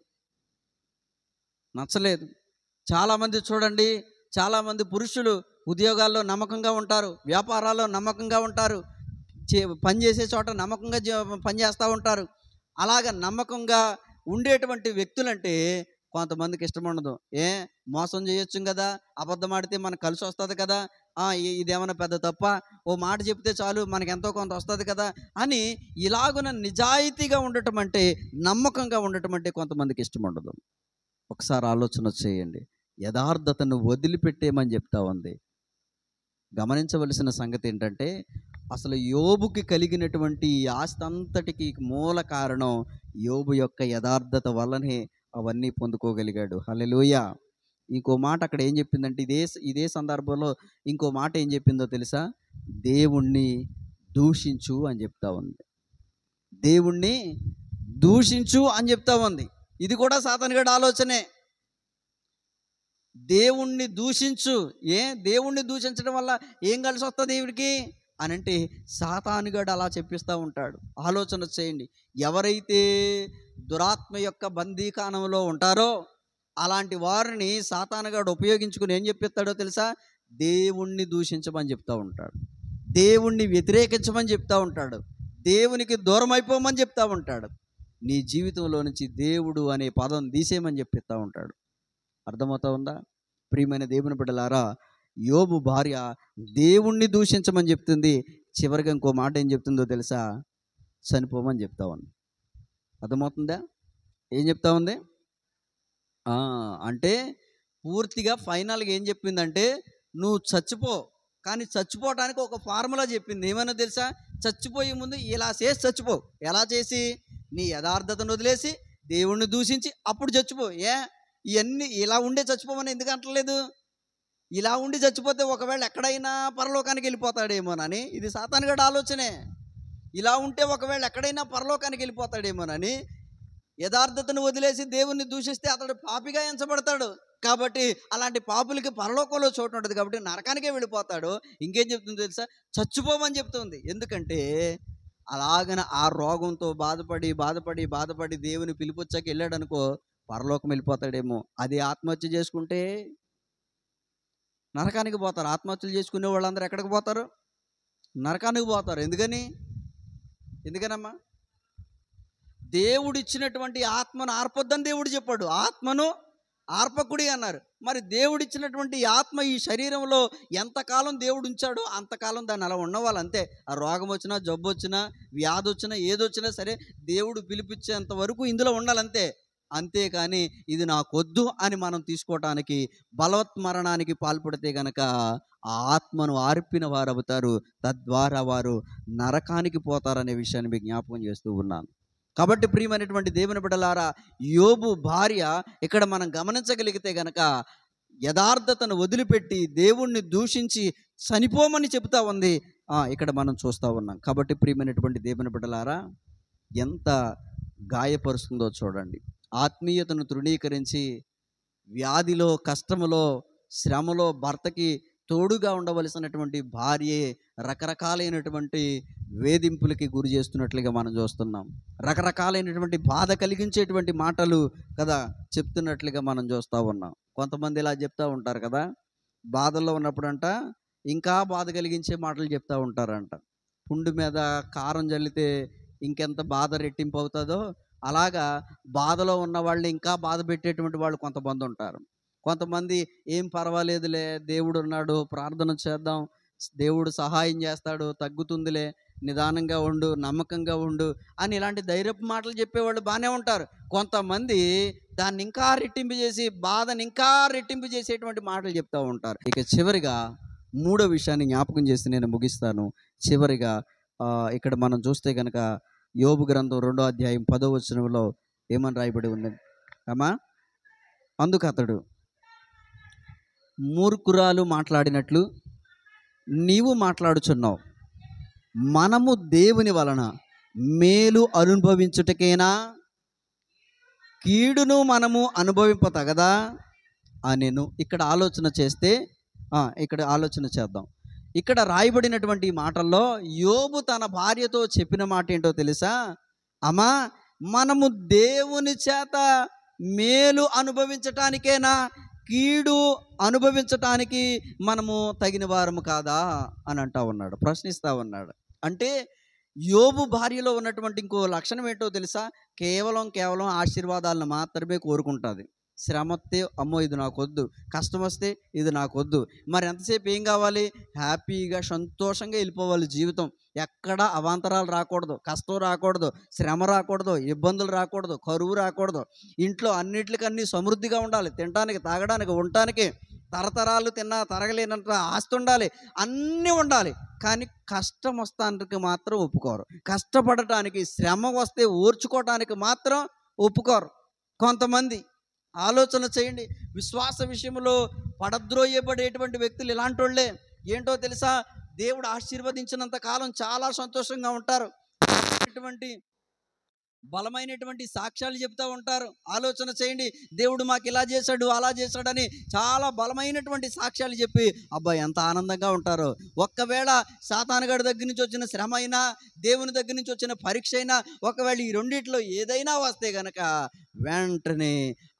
చాలామంది చూడండి, చాలామంది పురుషులు ఉద్యోగాల్లో నమ్మకంగా ఉంటారు, వ్యాపారాల్లో నమ్మకంగా ఉంటారు, పని చేసే చోట నమ్మకంగా పనిచేస్తూ ఉంటారు. అలాగ నమ్మకంగా ఉండేటువంటి వ్యక్తులంటే కొంతమందికి ఇష్టం ఉండదు. మోసం చేయొచ్చు కదా, అబద్ధం ఆడితే మనకు కలిసి వస్తుంది కదా, ఇదేమన్నా పెద్ద తప్ప, ఓ మాట చెప్తే చాలు మనకు ఎంతో కొంత వస్తుంది కదా అని ఇలాగున నిజాయితీగా ఉండటం అంటే, నమ్మకంగా ఉండటం అంటే కొంతమందికి ఇష్టం ఉండదు. ఒకసారి ఆలోచన చేయండి. యథార్థతను వదిలిపెట్టేమని చెప్తా ఉంది. గమనించవలసిన సంగతి ఏంటంటే, అసలు యోబుకి కలిగినటువంటి ఈ ఆస్తి అంతటికి మూల కారణం యోబు యొక్క యథార్థత వల్లనే అవన్నీ పొందుకోగలిగాడు. హల్లెలూయా. ఇంకో మాట అక్కడ ఏం చెప్పిందంటే, ఇదే సందర్భంలో ఇంకో మాట ఏం చెప్పిందో తెలుసా? దేవుణ్ణి దూషించు అని చెప్తా ఉంది. దేవుణ్ణి దూషించు అని చెప్తా ఉంది. ఇది కూడా సాతానుగాడి ఆలోచనే. దేవుణ్ణి దూషించు. దేవుణ్ణి దూషించడం వల్ల ఏం కలిసి వస్తుంది దేవుడికి అని అంటే సాతానుగాడు అలా చెప్పిస్తూ ఉంటాడు. ఆలోచన చేయండి. ఎవరైతే దురాత్మ యొక్క బందీకానంలో ఉంటారో అలాంటి వారిని సాతానుగాడు ఉపయోగించుకుని ఏం చెప్పిస్తాడో తెలుసా? దేవుణ్ణి దూషించమని చెప్తూ ఉంటాడు, దేవుణ్ణి వ్యతిరేకించమని చెప్తూ ఉంటాడు, దేవునికి దూరం అయిపోమని చెప్తూ ఉంటాడు. నీ జీవితంలో నుంచి దేవుడు అనే పదం తీసేయమని చెప్పిస్తూ ఉంటాడు. అర్థమవుతా ఉందా? ప్రియమైన దేవుని బిడ్డలారా, యోబు భార్య దేవుణ్ణి దూషించమని చెప్తుంది. చివరిగా ఇంకో మాట ఏం చెప్తుందో తెలుసా? చనిపోమని చెప్తా ఉంది. అర్థమవుతుందా? ఏం చెప్తా ఉంది అంటే పూర్తిగా ఫైనల్గా ఏం చెప్పిందంటే, నువ్వు చచ్చిపో, కానీ చచ్చిపోవటానికి ఒక ఫార్ములా చెప్పింది. ఏమైనా తెలుసా? చచ్చిపోయే ముందు ఇలా చేసి చచ్చిపో. ఎలా చేసి? నీ యథార్థతను వదిలేసి దేవుణ్ణి దూషించి అప్పుడు చచ్చిపో. ఇవన్నీ ఇలా ఉండే చచ్చిపోమని ఎందుకు అంటలేదు? ఇలా ఉండి చచ్చిపోతే ఒకవేళ ఎక్కడైనా పరలోకానికి వెళ్ళిపోతాడేమోనని. ఇది సాతానుగాడి ఆలోచనే. ఇలా ఉంటే ఒకవేళ ఎక్కడైనా పరలోకానికి వెళ్ళిపోతాడేమోనని. యథార్థతను వదిలేసి దేవుణ్ణి దూషిస్తే అతడు పాపిగా ఎంచబడతాడు. కాబట్టి అలాంటి పాపులకి పరలోకంలో చోటు ఉంటుంది, కాబట్టి నరకానికే వెళ్ళిపోతాడు. ఇంకేం చెప్తుంది తెలుసా? చచ్చిపోమని చెప్తుంది. ఎందుకంటే అలాగన ఆ రోగంతో బాధపడి దేవుని పిలిపొచ్చాక వెళ్ళాడు అనుకో, పరలోకం వెళ్ళిపోతాడేమో. అది ఆత్మహత్య చేసుకుంటే నరకానికి పోతారు. ఆత్మహత్యలు చేసుకునే వాళ్ళందరూ ఎక్కడికి పోతారు? నరకానికి పోతారు. ఎందుకనమ్మా? దేవుడు ఇచ్చినటువంటి ఆత్మను ఆర్పొద్దని దేవుడు చెప్పాడు. ఆత్మను ఆర్పకుడి అన్నారు. మరి దేవుడిచ్చినటువంటి ఈ ఆత్మ ఈ శరీరంలో ఎంతకాలం దేవుడు ఉంచాడో అంతకాలం దాన్ని అలా ఉన్నవాళ్ళు అంతే. ఆ రోగం వచ్చినా, జబ్బు వచ్చినా, వ్యాధి వచ్చినా, ఏదొచ్చినా సరే దేవుడు పిలిపించేంత వరకు ఇందులో ఉండాలంతే. అంతేకాని ఇది నాకొద్దు అని మనం తీసుకోవటానికి, బలవత్మరణానికి పాల్పడితే గనక ఆ ఆత్మను ఆర్పిన వారు అవుతారు. తద్వారా వారు నరకానికి పోతారనే విషయాన్ని మీకు జ్ఞాపకం చేస్తూ ఉన్నాను. కాబట్టి ప్రియమైనటువంటి దేవుని బిడ్డలారా, యోబు భార్య ఇక్కడ మనం గమనించగలిగితే గనక యథార్థతను వదిలిపెట్టి దేవుణ్ణి దూషించి చనిపోమని చెబుతా ఉంది. ఇక్కడ మనం చూస్తూ ఉన్నాం. కాబట్టి ప్రియమైనటువంటి దేవుని బిడ్డలారా, ఎంత గాయపరుస్తుందో చూడండి. ఆత్మీయతను తృణీకరించి వ్యాధిలో, కష్టములో, శ్రమలో భర్తకి తోడుగా ఉండవలసినటువంటి భార్యే రకరకాలైనటువంటి వేధింపులకి గురి చేస్తున్నట్లుగా మనం చూస్తున్నాం. రకరకాలైనటువంటి బాధ కలిగించేటువంటి మాటలు కదా చెప్తున్నట్లుగా మనం చూస్తూ ఉన్నాం. కొంతమంది ఇలా చెప్తూ ఉంటారు కదా, బాధల్లో ఉన్నప్పుడంట ఇంకా బాధ కలిగించే మాటలు చెప్తూ ఉంటారంట. పుండు మీద కారం జల్లితే ఇంకెంత బాధ రెట్టింపు అవుతుందో అలాగా బాధలో ఉన్న వాళ్ళని ఇంకా బాధ పెట్టేటువంటి వాళ్ళు కొంతమంది ఉంటారు. కొంతమంది ఏం పర్వాలేదులే, దేవుడు ఉన్నాడు, ప్రార్థన చేద్దాం, దేవుడు సహాయం చేస్తాడు, తగ్గుతుందిలే, నిదానంగా ఉండు, నమ్మకంగా ఉండు అని ఇలాంటి ధైర్యపు మాటలు చెప్పేవాళ్ళు బాగానే ఉంటారు. కొంతమంది దాన్ని ఇంకా రెట్టింపు చేసి, బాధని ఇంకా రెట్టింపు చేసేటువంటి మాటలు చెప్తూ ఉంటారు. ఇక చివరిగా మూడో విషయాన్ని జ్ఞాపకం చేసి నేను ముగిస్తాను. చివరిగా ఇక్కడ మనం చూస్తే కనుక యోబు గ్రంథం 2వ అధ్యాయం 10వ వచనంలో ఏమని రాయబడి ఉందండి అమ్మా? అందుకు అతడు, మూర్ఖురాలు మాట్లాడినట్లు నీవు మాట్లాడుచున్నావు, మనము దేవుని వలన మేలు అనుభవించుటకేనా, కీడును మనము అనుభవింపతగదా అనెను. ఇక్కడ ఆలోచన చేస్తే ఇక్కడ ఆలోచన చేద్దాం. ఇక్కడ రాయబడినటువంటి మాటల్లో యోబు తన భార్యతో చెప్పిన మాట ఏంటో తెలుసా? అమ్మా, మనము దేవుని చేత మేలు అనుభవించటానికేనా, కీడు అనుభవించటానికి మనము తగిన వారము కాదా అని అంటా ఉన్నాడు, ప్రశ్నిస్తూ ఉన్నాడు. అంటే యోబు భార్యలో ఉన్నటువంటి ఇంకో లక్షణం ఏంటో తెలుసా? కేవలం ఆశీర్వాదాలను మాత్రమే కోరుకుంటుంది. శ్రమ వస్తే అమ్మో ఇది నాకొద్దు, కష్టం వస్తే ఇది నాకొద్దు. మరి ఎంతసేపు ఏం కావాలి? హ్యాపీగా సంతోషంగా వెళ్ళిపోవాలి జీవితం. ఎక్కడ అవాంతరాలు రాకూడదు, కష్టం రాకూడదు, శ్రమ రాకూడదు, ఇబ్బందులు రాకూడదు, కరువు రాకూడదు. ఇంట్లో అన్నిటికన్నీ సమృద్ధిగా ఉండాలి, తినడానికి, తాగడానికి, ఉండటానికి. తరతరాలు తిన్నా తరగలేనంత ఆస్తి ఉండాలి, అన్నీ ఉండాలి. కానీ కష్టం వస్తానికి మాత్రం ఒప్పుకోరు. కష్టపడటానికి, శ్రమ వస్తే ఓర్చుకోవటానికి మాత్రం ఒప్పుకోరు కొంతమంది. ఆలోచన చేయండి. విశ్వాస విషయంలో పడద్రోయబడేటువంటి వ్యక్తులు ఇలాంటి వాళ్ళే. ఏంటో తెలుసా? దేవుడు ఆశీర్వదించినంత కాలం చాలా సంతోషంగా ఉంటారు. ఇటువంటి బలమైనటువంటి సాక్ష్యాలు చెప్తూ ఉంటారు. ఆలోచన చేయండి. దేవుడు మాకు ఇలా చేశాడు, అలా చేశాడని చాలా బలమైనటువంటి సాక్ష్యాలు చెప్పి అబ్బా ఎంత ఆనందంగా ఉంటారో. ఒక్కవేళ సాతానుగాడి దగ్గర నుంచి వచ్చిన శ్రమ అయినా, దేవుని దగ్గర నుంచి వచ్చిన పరీక్ష అయినా, ఒకవేళ ఈ రెండిట్లో ఏదైనా వస్తే గనక వెంటనే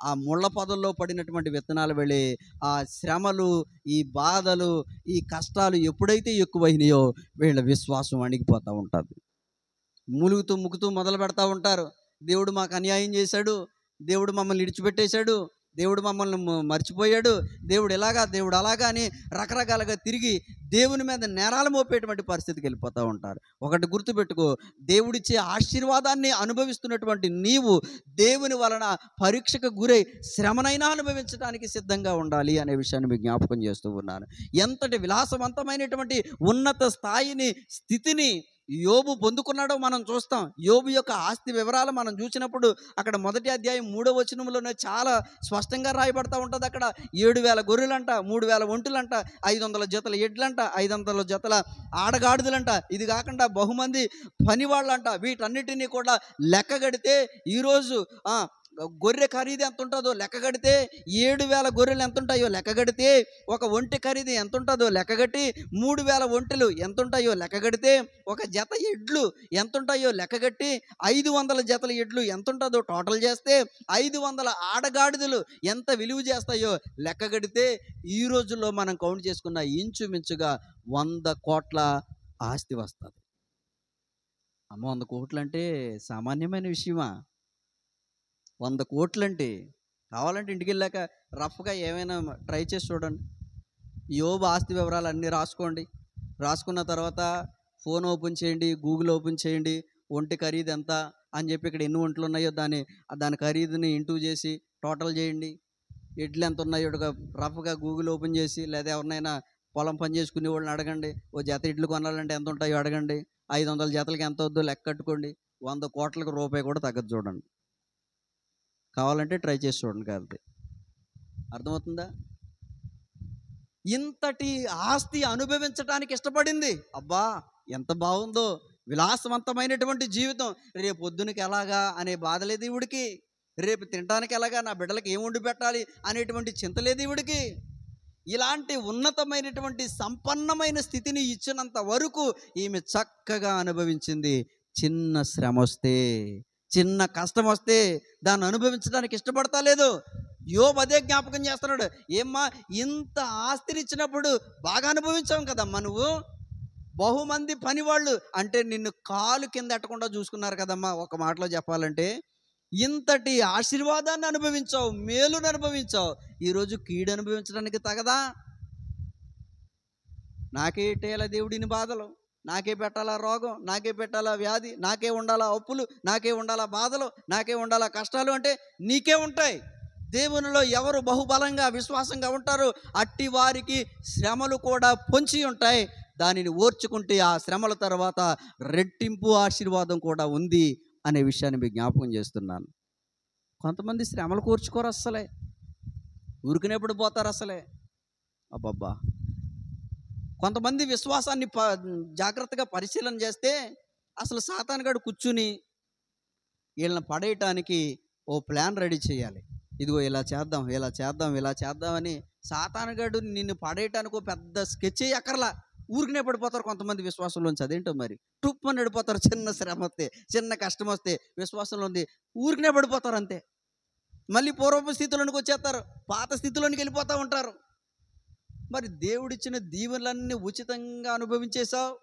ఆ ముళ్ళ పొదల్లో పడినటువంటి విత్తనాలు వెళ్ళి ఆ శ్రమలు, ఈ బాధలు, ఈ కష్టాలు ఎప్పుడైతే ఎక్కువైనాయో వీళ్ళ విశ్వాసం అణిగిపోతూ ఉంటుంది. ములుగుతూ మొదలు పెడతా ఉంటారు. దేవుడు మాకు అన్యాయం చేశాడు, దేవుడు మమ్మల్ని విడిచిపెట్టేశాడు, దేవుడు మమ్మల్ని మర్చిపోయాడు, దేవుడు ఎలాగా, దేవుడు అలాగా అని రకరకాలుగా తిరిగి దేవుని మీద నేరాలు మోపేటువంటి పరిస్థితికి వెళ్ళిపోతూ ఉంటారు. ఒకటి గుర్తుపెట్టుకో, దేవుడిచ్చే ఆశీర్వాదాన్ని అనుభవిస్తున్నటువంటి నీవు దేవుని వలన పరీక్షకు గురై శ్రమనైనా అనుభవించడానికి సిద్ధంగా ఉండాలి అనే విషయాన్ని మీకు జ్ఞాపకం చేస్తూ ఉన్నాను. ఎంతటి విలాసవంతమైనటువంటి ఉన్నత స్థితిని యోబు పొందుకున్నాడో మనం చూస్తాం. యోబు యొక్క ఆస్తి వివరాలు మనం చూసినప్పుడు అక్కడ 1వ అధ్యాయం 3వ వచనంలోనే చాలా స్పష్టంగా రాయబడతా ఉంటుంది. అక్కడ 7,000 గొర్రెలంట, 3,000 ఒంటులంట, 500 జతల ఎడ్లంట, 500 జతల ఆడగాడిదలంట, ఇది కాకుండా బహుమంది పనివాళ్ళంట. వీటన్నిటినీ కూడా లెక్కగడితే ఈరోజు గొర్రె ఖరీదు ఎంత ఉంటుందో లెక్కగడితే, 7,000 గొర్రెలు ఎంత ఉంటాయో లెక్కగడితే, ఒక ఒంటె ఖరీదు ఎంత ఉంటుందో లెక్కగట్టి, 3,000 ఒంటెలు ఎంత ఉంటాయో లెక్కగడితే, ఒక జత ఎడ్లు ఎంత ఉంటాయో లెక్కగట్టి, 500 జతల ఎడ్లు ఎంత ఉంటుందో టోటల్ చేస్తే, 500 ఆడగాడిదలు ఎంత విలువ చేస్తాయో లెక్కగడితే, ఈ రోజుల్లో మనం కౌంట్ చేసుకున్న ఇంచుమించుగా 100 కోట్ల ఆస్తి వస్తుంది. 100 కోట్లు అంటే సామాన్యమైన విషయమా? 100 కోట్లంటే కావాలంటే ఇంటికెళ్ళాక రఫ్గా ఏమైనా ట్రై చేసి చూడండి. యోబు ఆస్తి వివరాలు అన్నీ రాసుకోండి. రాసుకున్న తర్వాత ఫోన్ ఓపెన్ చేయండి, గూగుల్ ఓపెన్ చేయండి. ఒంటి ఖరీదు ఎంత అని చెప్పి ఇక్కడ ఎన్ని ఒంట్లు ఉన్నాయో దాని ఖరీదుని ఇంటూ చేసి టోటల్ చేయండి. ఎడ్లు ఎంత ఉన్నాయో రఫ్గా గూగుల్ ఓపెన్ చేసి, లేదా ఎవరినైనా పొలం పని చేసుకునే వాళ్ళని అడగండి. ఓ జత ఎడ్లు కొనాలంటే ఎంత ఉంటాయో అడగండి. 500 జతలకి ఎంత అవుద్దో లెక్క కట్టుకోండి. 100 కోట్లకు రూపాయి కూడా తగ్గదు చూడండి. కావాలంటే ట్రై చేసి చూడండి. కాదు, అర్థమవుతుందా? ఇంతటి ఆస్తి అనుభవించడానికి ఇష్టపడింది. అబ్బా ఎంత బాగుందో, విలాసవంతమైనటువంటి జీవితం. రేపు పొద్దునకి ఎలాగా అనే బాధ లేదు ఈవిడికి. రేపు తినడానికి ఎలాగా, నా బిడ్డలకి ఏం వండి పెట్టాలి అనేటువంటి చింత లేదు ఈవిడికి. ఇలాంటి ఉన్నతమైనటువంటి సంపన్నమైన స్థితిని ఇచ్చినంత వరకు ఈమె చక్కగా అనుభవించింది. చిన్న శ్రమ వస్తే, చిన్న కష్టం వస్తే దాన్ని అనుభవించడానికి ఇష్టపడతా లేదు. యోబు అదే జ్ఞాపకం చేస్తున్నాడు. ఏమ్మా, ఇంత ఆస్తిని ఇచ్చినప్పుడు బాగా అనుభవించాం కదమ్మా నువ్వు. బహుమంది పనివాళ్ళు అంటే నిన్ను కాలు కింద ఎట్టకుండా చూసుకున్నారు కదమ్మా. ఒక మాటలో చెప్పాలంటే ఇంతటి ఆశీర్వాదాన్ని అనుభవించావు, మేలును అనుభవించావు. ఈరోజు కీడు అనుభవించడానికి తగదా? నాకే ఇట్టేయాల దేవుడిని బాధలు, నాకే పెట్టాలా రోగం, నాకే పెట్టాలా వ్యాధి, నాకే ఉండాలా అప్పులు, నాకే ఉండాలా బాధలు, నాకే ఉండాలా కష్టాలు అంటే నీకే ఉంటాయి. దేవునిలో ఎవరు బహుబలంగా విశ్వాసంగా ఉంటారో అట్టి వారికి శ్రమలు కూడా పొంచి ఉంటాయి. దానిని ఓర్చుకుంటే ఆ శ్రమల తర్వాత రెట్టింపు ఆశీర్వాదం కూడా ఉంది అనే విషయాన్ని మీకు జ్ఞాపకం చేస్తున్నాను. కొంతమంది శ్రమలు కూర్చుకోరు, అస్సలే ఊరికినప్పుడు పోతారు అసలే. అబ్బబ్బా, కొంతమంది విశ్వాసాన్ని జాగ్రత్తగా పరిశీలన చేస్తే అసలు సాతానుగాడు కూర్చుని వీళ్ళని పడేయటానికి ఓ ప్లాన్ రెడీ చేయాలి. ఇదిగో ఇలా చేద్దాం, ఇలా చేద్దాం, ఇలా చేద్దామని సాతానుగాడు నిన్ను పడేయటానికి ఓ పెద్ద స్కెచ్ అక్కర్లా. ఊరికినే పడిపోతారు కొంతమంది విశ్వాసంలోంచి. అదేంటో మరి, టుప్పని పడిపోతారు. చిన్న శ్రమ వస్తే, చిన్న కష్టం వస్తే విశ్వాసంలో ఉంది ఊరికినే పడిపోతారు అంతే. మళ్ళీ పూర్వపు స్థితిలోనికి వచ్చేస్తారు, పాత స్థితిలోనికి వెళ్ళిపోతూ ఉంటారు. మరి దేవుడిచ్చిన దీవెనలన్నీ ఉచితంగా అనుభవించేశావు.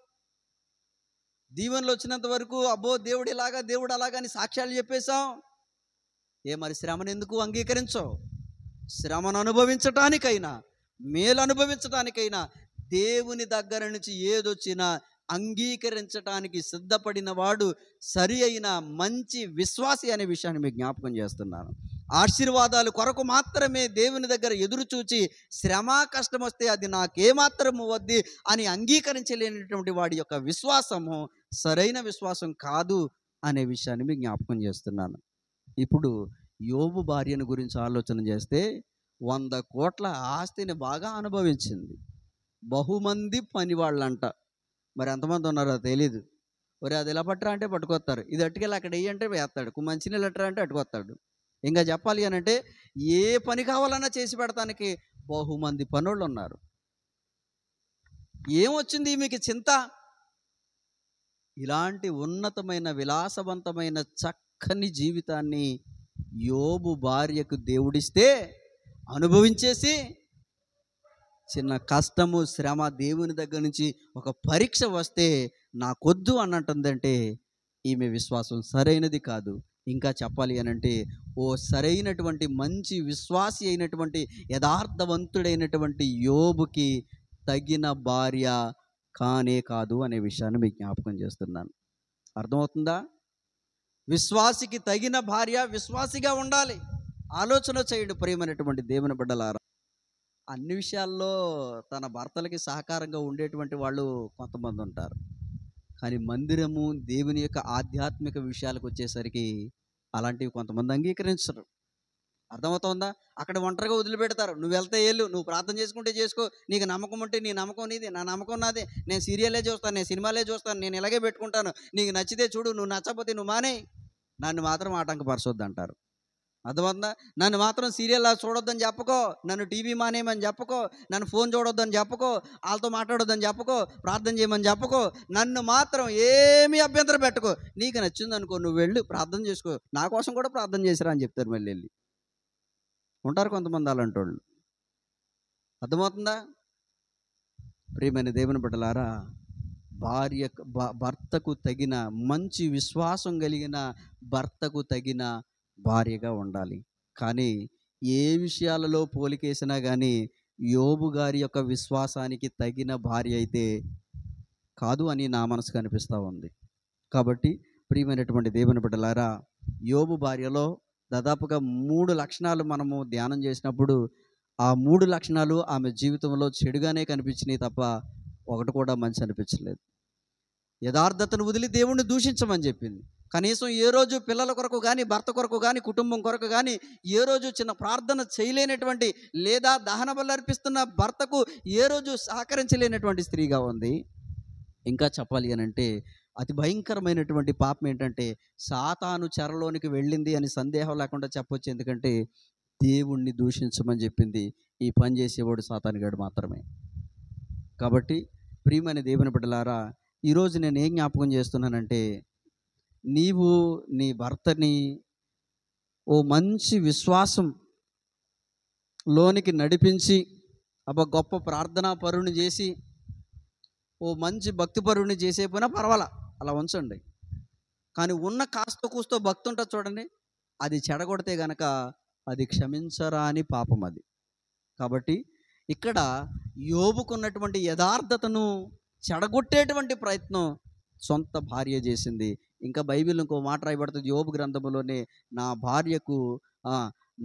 దీవెనలు వచ్చినంత వరకు అబ్బో దేవుడు ఇలాగా, దేవుడు అలాగా అని సాక్ష్యాలు చెప్పేశావు. మరి శ్రమను ఎందుకు అంగీకరించవు? శ్రమను అనుభవించటానికైనా, మేలు అనుభవించటానికైనా దేవుని దగ్గర నుంచి ఏదొచ్చినా అంగీకరించటానికి సిద్ధపడిన వాడు సరి అయిన మంచి విశ్వాసి అనే విషయాన్ని మీకు జ్ఞాపకం చేస్తున్నాను. ఆశీర్వాదాలు కొరకు మాత్రమే దేవుని దగ్గర ఎదురు చూచి శ్రమ కష్టం వస్తే అది నాకేమాత్రము వద్ది అని అంగీకరించలేనటువంటి వాడి యొక్క విశ్వాసము సరైన విశ్వాసం కాదు అనే విషయాన్ని మీకు జ్ఞాపకం చేస్తున్నాను. ఇప్పుడు యోబు భార్యను గురించి ఆలోచన చేస్తే 100 కోట్ల ఆస్తిని బాగా అనుభవించింది. బహుమంది పని వాళ్ళంట. మరి ఎంతమంది ఉన్నారో తెలీదు. మరి అది ఇలా పట్టరా అంటే పట్టుకొస్తారు, ఇది అట్టుకెళ్ళి అక్కడ వేయంటే వేస్తాడు, మంచినీళ్ళు అట్టరా అంటే అట్టుకొస్తాడు. ఇంకా చెప్పాలి అని అంటే ఏ పని కావాలన్నా చేసి పెడతానికి బహుమంది పనులు ఉన్నారు. ఏమొచ్చింది మీకు చింత? ఇలాంటి ఉన్నతమైన విలాసవంతమైన చక్కని జీవితాన్ని యోబు భార్యకు దేవుడిస్తే అనుభవించేసి చిన్న కష్టము శ్రమ దేవుని దగ్గర నుంచి ఒక పరీక్ష వస్తే నాకొద్దు అన్నట్టుందంటే ఈమె విశ్వాసం సరైనది కాదు. ఇంకా చెప్పాలి అని అంటే ఓ సరైనటువంటి మంచి విశ్వాసి అయినటువంటి యథార్థవంతుడైనటువంటి యోబుకి తగిన భార్య కానే కాదు అనే విషయాన్ని మీకు జ్ఞాపకం చేస్తున్నాను. అర్థమవుతుందా? విశ్వాసికి తగిన భార్య విశ్వాసిగా ఉండాలి. ఆలోచన చేయండి ప్రియమైనటువంటి దేవుని బిడ్డలారా. అన్ని విషయాల్లో తన భర్తలకి సహకారంగా ఉండేటువంటి వాళ్ళు కొంతమంది ఉంటారు. కానీ మందిరము, దేవుని యొక్క ఆధ్యాత్మిక విషయాలకు వచ్చేసరికి అలాంటివి కొంతమంది అంగీకరించరు. అర్థమవుతుందా? అక్కడ ఒంటరిగా వదిలిపెడతారు. నువ్వు వెళ్తే వెళ్ళు, నువ్వు ప్రార్థన చేసుకుంటే చేసుకో, నీకు నమ్మకం ఉంటే నీ నమ్మకం నీది, నా నమ్మకం నాదే, నేను సీరియలే చూస్తాను, నేను సినిమాలే చూస్తాను, నేను ఇలాగే పెట్టుకుంటాను, నీకు నచ్చితే చూడు, నువ్వు నచ్చకపోతే నువ్వు మానే, నన్ను మాత్రం ఆటంకపరచొద్దు అంటారు. అర్థమవుతుందా? నన్ను మాత్రం సీరియల్ చూడొద్దని చెప్పుకో, నన్ను టీవీ మానేయమని చెప్పుకో, నన్ను ఫోన్ చూడొద్దని చెప్పుకో, వాళ్ళతో మాట్లాడొద్దని చెప్పుకో, ప్రార్థన చేయమని చెప్పుకో, నన్ను మాత్రం ఏమీ అభ్యంతరం పెట్టుకో, నీకు నచ్చింది అనుకో, నువ్వు వెళ్ళు ప్రార్థన చేసుకో, నా కోసం కూడా ప్రార్థన చేసిరా అని చెప్తారు. మళ్ళీ వెళ్ళి ఉంటారు కొంతమంది అలాంటి వాళ్ళు. అర్థమవుతుందా? ప్రియమైన దేవుని బిడ్డలారా, భర్తకు తగిన మంచి విశ్వాసం కలిగిన భర్తకు తగిన భార్యగా ఉండాలి. కానీ ఏ విషయాలలో పోలికేసినా కానీ యోబు గారి యొక్క విశ్వాసానికి తగిన భార్య అయితే కాదు అని నా మనసుకు అనిపిస్తూ ఉంది. కాబట్టి ప్రియమైనటువంటి దేవుని బిడ్డలారా, యోబు భార్యలో దాదాపుగా 3 లక్షణాలు మనము ధ్యానం చేసినప్పుడు ఆ 3 లక్షణాలు ఆమె జీవితంలో చెడుగానే కనిపించినాయి తప్ప ఒకటి కూడా మంచి అనిపించలేదు. యథార్థతను వదిలి దేవుణ్ణి దూషించమని చెప్పింది. కనీసం ఏ రోజు పిల్లల కొరకు కానీ, భర్త కొరకు కానీ, కుటుంబం కొరకు కానీ ఏ రోజు చిన్న ప్రార్థన చేయలేనటువంటి, లేదా దహన బలి అర్పిస్తున్న భర్తకు ఏ రోజు సహకరించలేనటువంటి స్త్రీగా ఉంది. ఇంకా చెప్పాలి అని అంటే అతి భయంకరమైనటువంటి పాపం ఏంటంటే సాతాను చెరలోనికి వెళ్ళింది అని సందేహం లేకుండా చెప్పొచ్చు. ఎందుకంటే దేవుణ్ణి దూషించమని చెప్పింది ఈ పని చేసేవాడు సాతానుగాడు మాత్రమే. కాబట్టి ప్రియమైన దేవుని బిడ్డలారా, ఈరోజు నేను ఏం జ్ఞాపకం చేస్తున్నానంటే, నీవు నీ భర్తని ఓ మంచి విశ్వాసం లోనికి నడిపించి గొప్ప ప్రార్థనా పరుని చేసి ఓ మంచి భక్తి పరుని చేసేపోయినా పర్వాలా, అలా ఉంచండి. కానీ ఉన్న కాస్తో కూస్తో భక్తి ఉంటుంది చూడండి, అది చెడగొడితే గనక అది క్షమించరాని పాపం అది. కాబట్టి ఇక్కడ యోబుకున్నటువంటి యథార్థతను చెడగొట్టేటువంటి ప్రయత్నం సొంత భార్య చేసింది. ఇంకా బైబిల్ ఇంకో మాట రాయబడుతుంది యోబు గ్రంథంలోనే, నా భార్యకు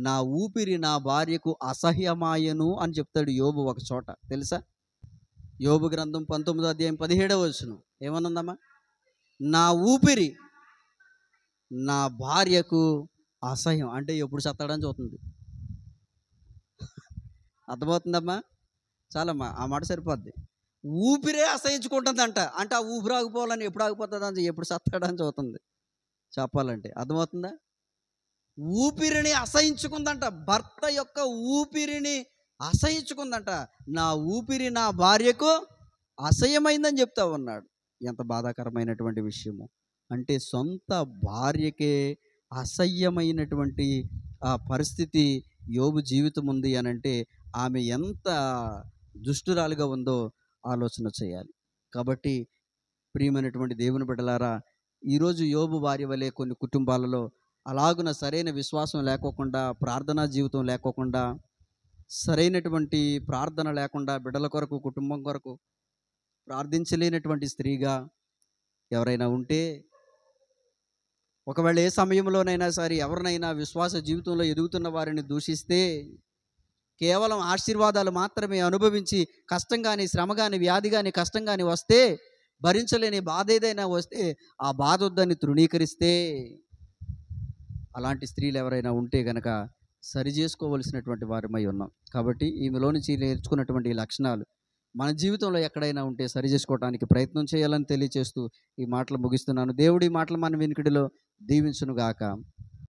నా ఊపిరి నా భార్యకు అసహ్యమాయను అని చెప్తాడు యోబు ఒక చోట, తెలుసా? యోబు గ్రంథం 19వ అధ్యాయం 17వ వచనం ఏమనుందమ్మా? నా ఊపిరి నా భార్యకు అసహ్యం. అంటే ఎప్పుడు చస్తాడని చూస్తుంది. అర్థమవుతుందమ్మా? చాలమ్మా, ఆ మాట సరిపోద్ది. ఊపిరే అసహించుకుంటుందంట. అంటే ఆ ఊపిరి ఆగిపోవాలని ఎప్పుడు ఆగిపోతుందని, ఎప్పుడు చస్తాడని చూస్తుంది చెప్పాలంటే. అర్థమవుతుందా? ఊపిరిని అసహించుకుందంట, భర్త యొక్క ఊపిరిని అసహించుకుందంట. నా ఊపిరి నా భార్యకు అసహ్యమైందని చెప్తా ఉన్నాడు. ఎంత బాధాకరమైనటువంటి విషయము. అంటే సొంత భార్యకే అసహ్యమైనటువంటి ఆ పరిస్థితి యోబు జీవితం ఉంది అని అంటే ఆమె ఎంత దుష్టురాలుగా ఉందో ఆలోచన చేయాలి. కాబట్టి ప్రియమైనటువంటి దేవుని బిడ్డలారా, ఈరోజు యోబు భార్య వలె కొన్ని కుటుంబాలలో అలాగున సరైన విశ్వాసం లేకోకుండా, ప్రార్థనా జీవితం లేకోకుండా, సరైనటువంటి ప్రార్థన లేకుండా, బిడ్డల కొరకు కుటుంబం కొరకు ప్రార్థించలేనటువంటి స్త్రీగా ఎవరైనా ఉంటే, ఒకవేళ ఏ సమయంలోనైనా సరే ఎవరినైనా విశ్వాస జీవితంలో ఎదుగుతున్న వారిని దూషిస్తే, కేవలం ఆశీర్వాదాలు మాత్రమే అనుభవించి కష్టం కానీ, శ్రమ కానీ, వ్యాధి కానీ, కష్టం కానీ వస్తే, భరించలేని బాధ ఏదైనా వస్తే ఆ బాధ వద్దని తృణీకరిస్తే, అలాంటి స్త్రీలు ఎవరైనా ఉంటే గనక సరి చేసుకోవలసినటువంటి వారమై ఉన్నాం. కాబట్టి ఈమెలో నుంచి నేర్చుకున్నటువంటి ఈ లక్షణాలు మన జీవితంలో ఎక్కడైనా ఉంటే సరి చేసుకోవడానికి ప్రయత్నం చేయాలని తెలియచేస్తూ ఈ మాటలు ముగిస్తున్నాను. దేవుడి మాటలు మన వినికిడిలో దీవించునుగాక.